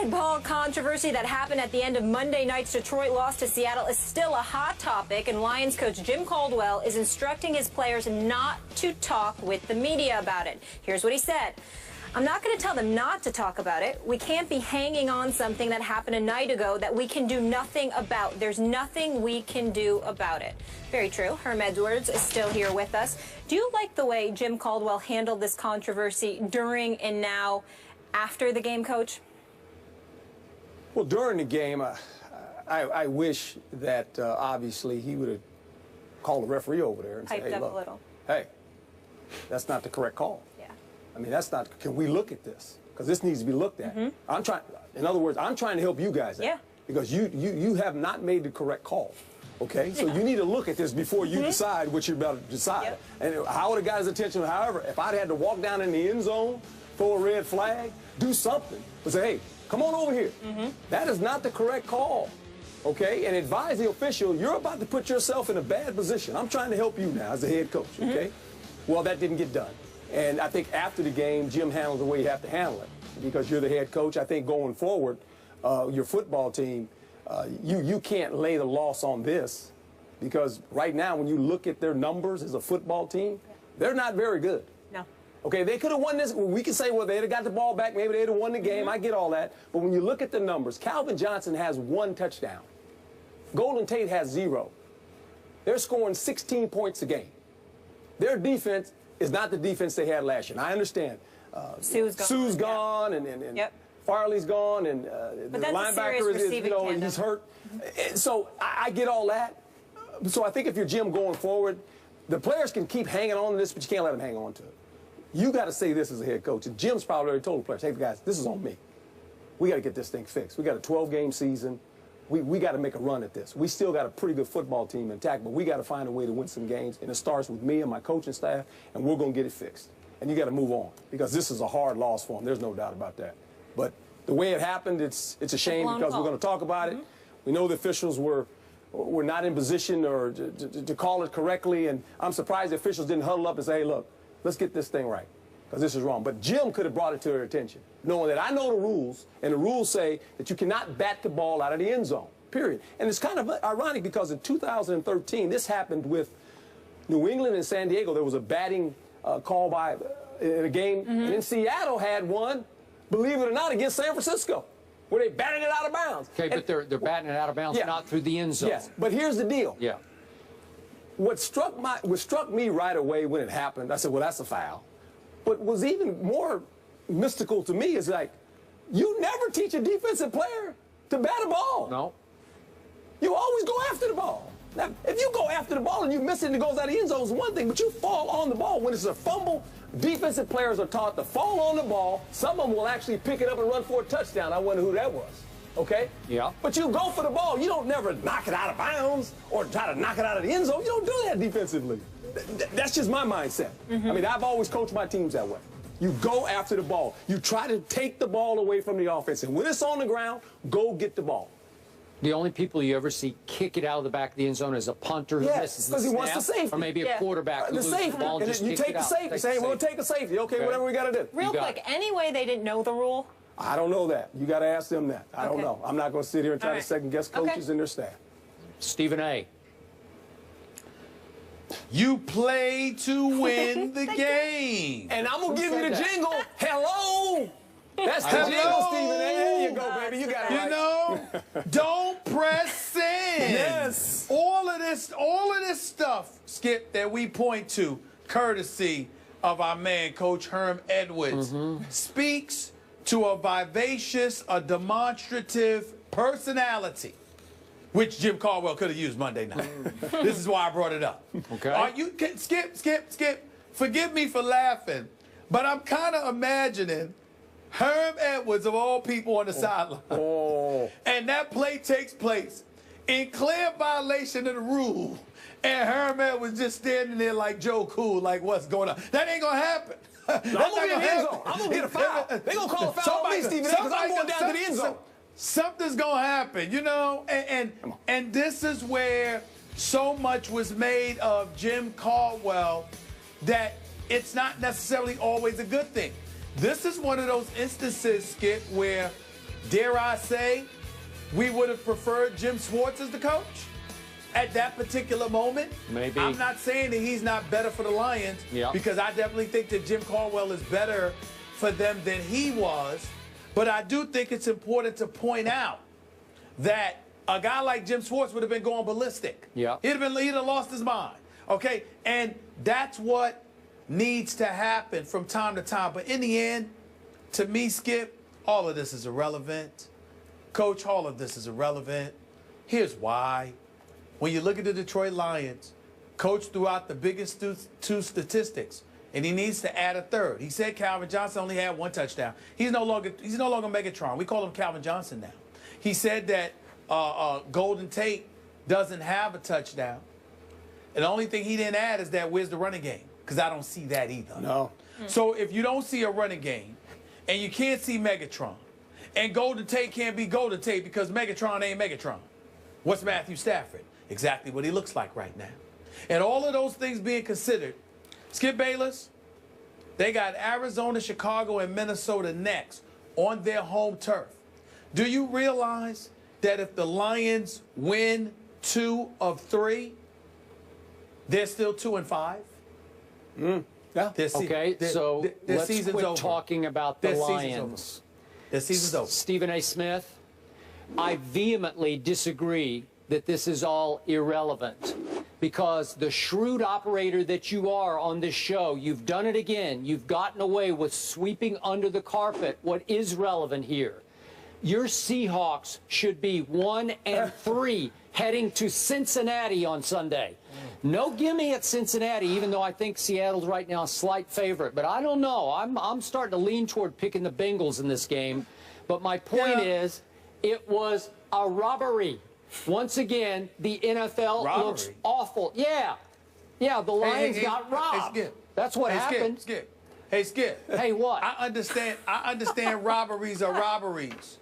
red ball controversy that happened at the end of Monday night's Detroit loss to Seattle is still a hot topic, and Lions coach Jim Caldwell is instructing his players not to talk with the media about it. Here's what he said. I'm not going to tell them not to talk about it. We can't be hanging on something that happened a night ago that we can do nothing about. There's nothing we can do about it. Very true. Herm Edwards is still here with us. Do you like the way Jim Caldwell handled this controversy during and now after the game, Coach? Well, during the game, I wish that obviously he would have called the referee over there and said, hey, look, hey, that's not the correct call. I mean, that's not, can we look at this? Because this needs to be looked at. In other words, I'm trying to help you guys out. Because you have not made the correct call. Okay? So you need to look at this before you decide what you're about to decide. And how would have got his attention? However, if I'd had to walk down in the end zone, throw a red flag, do something, but say, hey, come on over here. That is not the correct call. Okay? And advise the official, you're about to put yourself in a bad position. I'm trying to help you now as the head coach. Okay? Well, that didn't get done. And I think after the game, Jim handled the way you have to handle it because you're the head coach. I think going forward, your football team, you can't lay the loss on this because right now when you look at their numbers as a football team, they're not very good. No. Okay, they could have won this. We can say, well, they'd have got the ball back. Maybe they'd have won the game. I get all that. But when you look at the numbers, Calvin Johnson has 1 touchdown. Golden Tate has 0. They're scoring 16 points a game. Their defense is not the defense they had last year. And I understand. Sue's gone, and Farley's gone, and the linebacker is he's hurt. So I get all that. So I think if you're Jim going forward, the players can keep hanging on to this, but you can't let them hang on to it. You got to say this as a head coach. And Jim's probably already told the players, hey, guys, this is on me. We got to get this thing fixed. We got a 12-game season. We got to make a run at this. We still got a pretty good football team intact, but we got to find a way to win some games, and it starts with me and my coaching staff, and we're going to get it fixed. And you got to move on because this is a hard loss for them. There's no doubt about that. But the way it happened, it's a shame because we're going to talk about it. We know the officials were not in position or to call it correctly, and I'm surprised the officials didn't huddle up and say, hey, look, let's get this thing right because this is wrong. But Jim could have brought it to their attention, knowing that I know the rules, and the rules say that you cannot bat the ball out of the end zone, period. And it's kind of ironic because in 2013, this happened with New England and San Diego. There was a batting call by in a game, and then Seattle had one, believe it or not, against San Francisco, where they batted it out of bounds. Okay, but they're batting it out of bounds, not through the end zone. Yes, but here's the deal. What struck me right away when it happened, I said, well, that's a foul. But was even more mystical to me is like, you never teach a defensive player to bat a ball. No. You always go after the ball. Now, if you go after the ball and you miss it and it goes out of the end zone, it's one thing, but you fall on the ball. When it's a fumble, defensive players are taught to fall on the ball. Some of them will actually pick it up and run for a touchdown. I wonder who that was. Okay? Yeah. But you go for the ball. You don't never knock it out of bounds or try to knock it out of the end zone. You don't do that defensively. That's just my mindset. I mean, I've always coached my teams that way. You go after the ball. You try to take the ball away from the offense. And when it's on the ground, go get the ball. The only people you ever see kick it out of the back of the end zone is a punter who misses the snap, he wants the safety. Or maybe a quarterback who loses the ball and just you take the safety. Say, we'll take the safety. Okay, whatever we got to do. Real quick, any way they didn't know the rule? I don't know that. You got to ask them that. I don't know. I'm not going to sit here and try to second-guess coaches and their staff. Stephen A. You play to win the game. And I'm going to give you the jingle. Hello. That's the jingle, Stephen A. There you go, baby. You got it right. You know, don't press send. Yes. All of this stuff, Skip, that we point to, courtesy of our man, Coach Herm Edwards, speaks to a vivacious, a demonstrative personality, which Jim Caldwell could have used Monday night. This is why I brought it up. Okay. Skip, forgive me for laughing, but I'm kind of imagining Herm Edwards, of all people, on the sideline. And that play takes place in clear violation of the rule. And Herm Edwards just standing there like Joe Cool, like, what's going on? That ain't going to happen. I'm going to be in the end zone. I'm going to get a foul. They're going to call a foul on me, Stephen A, because I'm going down to the end zone. Something's going to happen, you know? And this is where so much was made of Jim Caldwell that it's not necessarily always a good thing. This is one of those instances, Skip, where dare I say, we would have preferred Jim Schwartz as the coach at that particular moment. Maybe. I'm not saying that he's not better for the Lions, because I definitely think that Jim Caldwell is better for them than he was. But I do think it's important to point out that a guy like Jim Schwartz would have been going ballistic. Yeah. He'd have lost his mind. Okay? And that's what needs to happen from time to time. But in the end, to me, Skip, all of this is irrelevant. Coach, all of this is irrelevant. Here's why. When you look at the Detroit Lions, Coach threw out the biggest two statistics, and he needs to add a third. He said Calvin Johnson only had 1 touchdown. He's no longer Megatron. We call him Calvin Johnson now. He said that Golden Tate doesn't have a touchdown. And the only thing he didn't add is that where's the running game? Because I don't see that either. No. So if you don't see a running game, and you can't see Megatron, and Golden Tate can't be Golden Tate because Megatron ain't Megatron, what's Matthew Stafford? Exactly what he looks like right now. And all of those things being considered, Skip Bayless, they got Arizona, Chicago, and Minnesota next on their home turf. Do you realize that if the Lions win 2 of 3, they're still 2-5? Yeah. Okay, so let's quit talking about the Lions. Their season's over. Stephen A. Smith, I vehemently disagree that this is all irrelevant, because the shrewd operator that you are on this show, you've done it again. You've gotten away with sweeping under the carpet what is relevant here. Your Seahawks should be 1-3 heading to Cincinnati on Sunday. No gimme at Cincinnati, even though I think Seattle's right now a slight favorite. But I don't know. I'm starting to lean toward picking the Bengals in this game. But my point is, it was a robbery. Once again, the NFL looks awful. Yeah, the Lions got robbed. That's what happened. Skip. Hey, Skip. Hey, what? I understand robberies are robberies.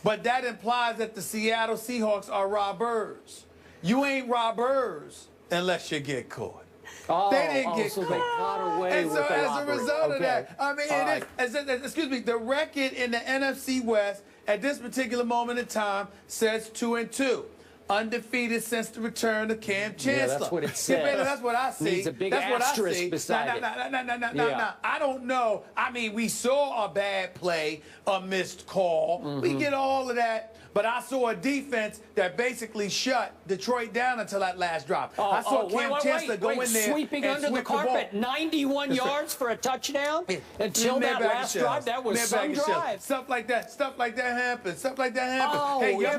But that implies that the Seattle Seahawks are robbers. You ain't robbers unless you get caught. Oh, they didn't get so caught. They got away and with so the as robbery. a result of that, I mean, excuse me, the record in the NFC West at this particular moment in time says 2-2. Undefeated since the return of Cam Chancellor. Yeah, that's what it says. That's what I see. Needs a big asterisk beside it. No. I don't know. I mean, we saw a bad play, a missed call. We get all of that. But I saw a defense that basically shut Detroit down until that last drop. I saw Cam Chancellor go in there sweeping and under the sweep carpet, the ball. 91 yards for a touchdown until that last drive. That was some drive. Stuff like that happens. Oh, hey, your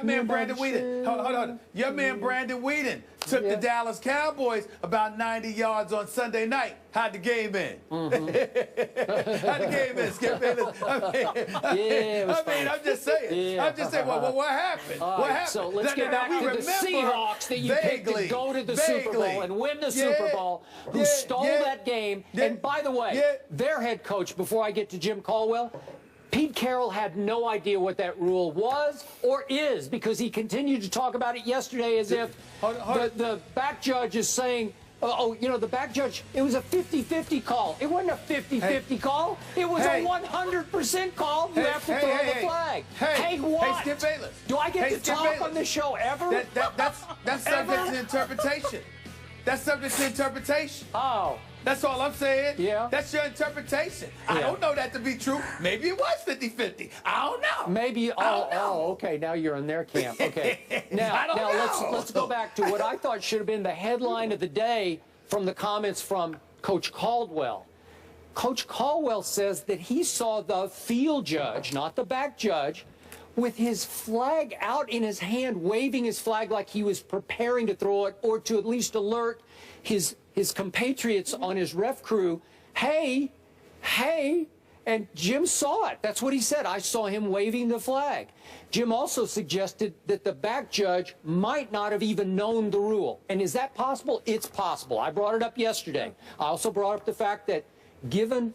man Brandon Whedon. Hold on. Your man Brandon Whedon took the Dallas Cowboys about 90 yards on Sunday night. How'd the game end? How'd the game end, Skip Bayless? I'm just saying. I'm just saying. Well, what happened? What happened? So let's get back to the Seahawks that you picked to go to the Super Bowl and win the Super Bowl, who stole that game. And by the way, their head coach, before I get to Jim Caldwell, Pete Carroll had no idea what that rule was or is, because he continued to talk about it yesterday as if the back judge is saying, the back judge, it was a 50-50 call. It wasn't a 50-50 call. It was a 100% call. You have to throw the flag. Hey, what? Hey, Skip Bayless. Do I get to talk on this show ever? That's subject to interpretation. That's subject to interpretation. Oh. That's all I'm saying. Yeah. That's your interpretation. I don't know that to be true. Maybe it was 50-50. I don't know. Maybe. Okay. Now you're in their camp. Okay. Now let's go back to what I thought should have been the headline of the day from the comments from Coach Caldwell. Coach Caldwell says that he saw the field judge, not the back judge, with his flag out in his hand, waving his flag like he was preparing to throw it, or to at least alert his compatriots on his ref crew, hey, and Jim saw it. That's what he said. I saw him waving the flag. Jim also suggested that the back judge might not have even known the rule. And is that possible? It's possible. I brought it up yesterday. I also brought up the fact that given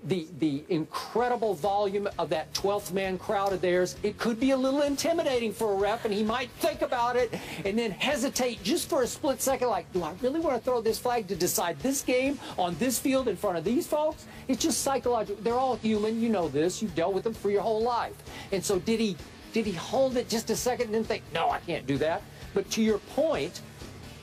the incredible volume of that 12th man crowd of theirs, it could be a little intimidating for a ref, and he might think about it and then hesitate just for a split second, like, do I really want to throw this flag to decide this game on this field in front of these folks? It's just psychological. They're all human. You know this. You've dealt with them for your whole life. And so did he hold it just a second and then think, no, I can't do that? But to your point,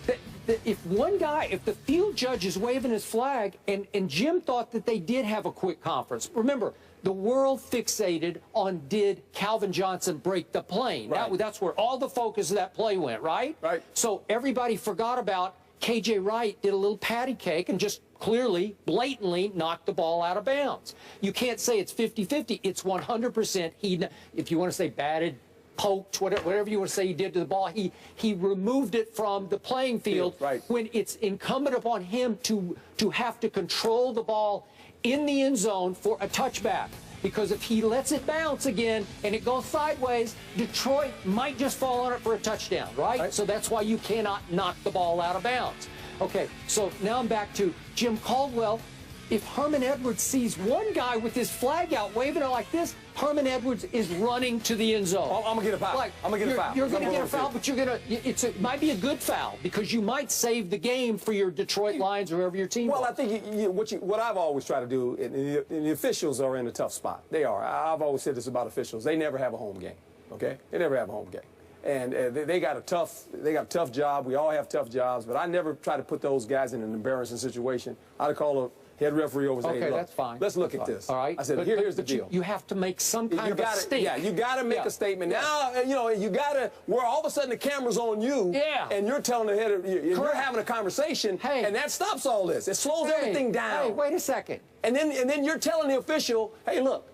that if the field judge is waving his flag, and Jim thought that they did have a quick conference. Remember, the world fixated on did Calvin Johnson break the plane. Right. That's where all the focus of that play went, right? Right. So everybody forgot about KJ Wright did a little patty cake and just clearly, blatantly knocked the ball out of bounds. You can't say it's 50-50. It's 100%. If you want to say batted, poked, whatever you want to say he did to the ball, he removed it from the playing field. Right. When it's incumbent upon him to have to control the ball in the end zone for a touchback. Because if he lets it bounce again and it goes sideways, Detroit might just fall on it for a touchdown, right? So that's why you cannot knock the ball out of bounds. Okay, so now I'm back to Jim Caldwell. If Herman Edwards sees one guy with his flag out waving it like this, Herman Edwards is running to the end zone. I'm going to get a foul. I'm going to get a foul. You're going to get a foul, but it might be a good foul because you might save the game for your Detroit Lions or whoever your team Well, was. I think what I've always tried to do, and the officials are in a tough spot. They are. I've always said this about officials. They never have a home game, okay? They never have a home game. And they got a tough job. We all have tough jobs, but I never try to put those guys in an embarrassing situation. I'd call a head referee over and say, okay, hey, look, that's fine. let's look at this. All right. I said, here's the deal. You have to make some kind of a statement. Yeah, you got to make a statement. Now, you got to, where all of a sudden the camera's on you, and you're telling the head, you're having a conversation, and that stops all this. It slows everything down. Hey, wait a second. And then you're telling the official, hey, look,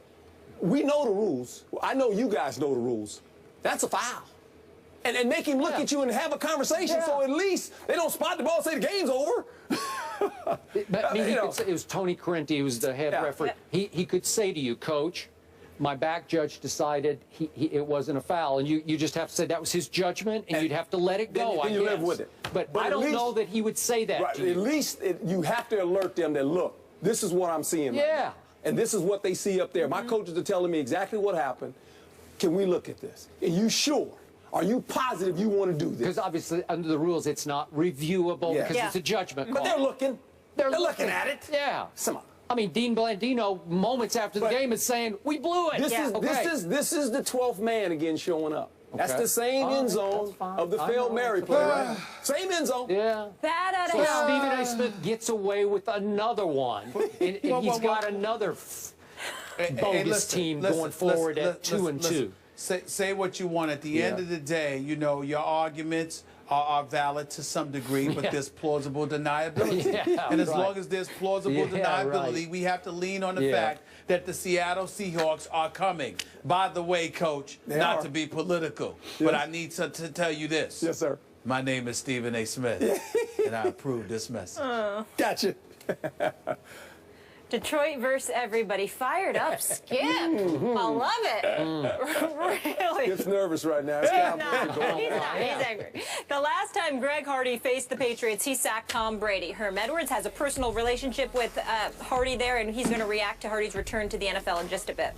we know the rules. I know you guys know the rules. That's a foul. And make him look at you and have a conversation, so at least they don't spot the ball and say the game's over. But it was Tony Correnti who was the head referee. He could say to you, Coach, my back judge decided it wasn't a foul, and you just have to say that was his judgment, and you'd have to let it go. Then you live with it. But I don't know that he would say that to you. At least you have to alert them that, look, this is what I'm seeing right now, and this is what they see up there. My coaches are telling me exactly what happened. Can we look at this? Are you sure? Are you positive you want to do this? Because obviously, under the rules, it's not reviewable because it's a judgment call. But they're looking. They're looking at it. Yeah. Come on. I mean, Dean Blandino, moments after the game, is saying, we blew it. This is the 12th man again showing up. That's the same end zone of the failed Mary play, right? Same end zone. Yeah. Bad at So Stephen A. Smith gets away with another one, and he's got another bogus team going forward at 2-2. Say what you want. At the end of the day, your arguments are valid to some degree, but there's plausible deniability. And as long as there's plausible deniability, we have to lean on the fact that the Seattle Seahawks are coming. By the way, Coach, not to be political, but I need to tell you this. Yes, sir. My name is Stephen A. Smith, and I approve this message. Gotcha. Detroit versus everybody. Fired up, Skip. I love it. Really. Skip's nervous right now. He's not. He's angry. The last time Greg Hardy faced the Patriots, he sacked Tom Brady. Herm Edwards has a personal relationship with Hardy there, and he's going to react to Hardy's return to the NFL in just a bit.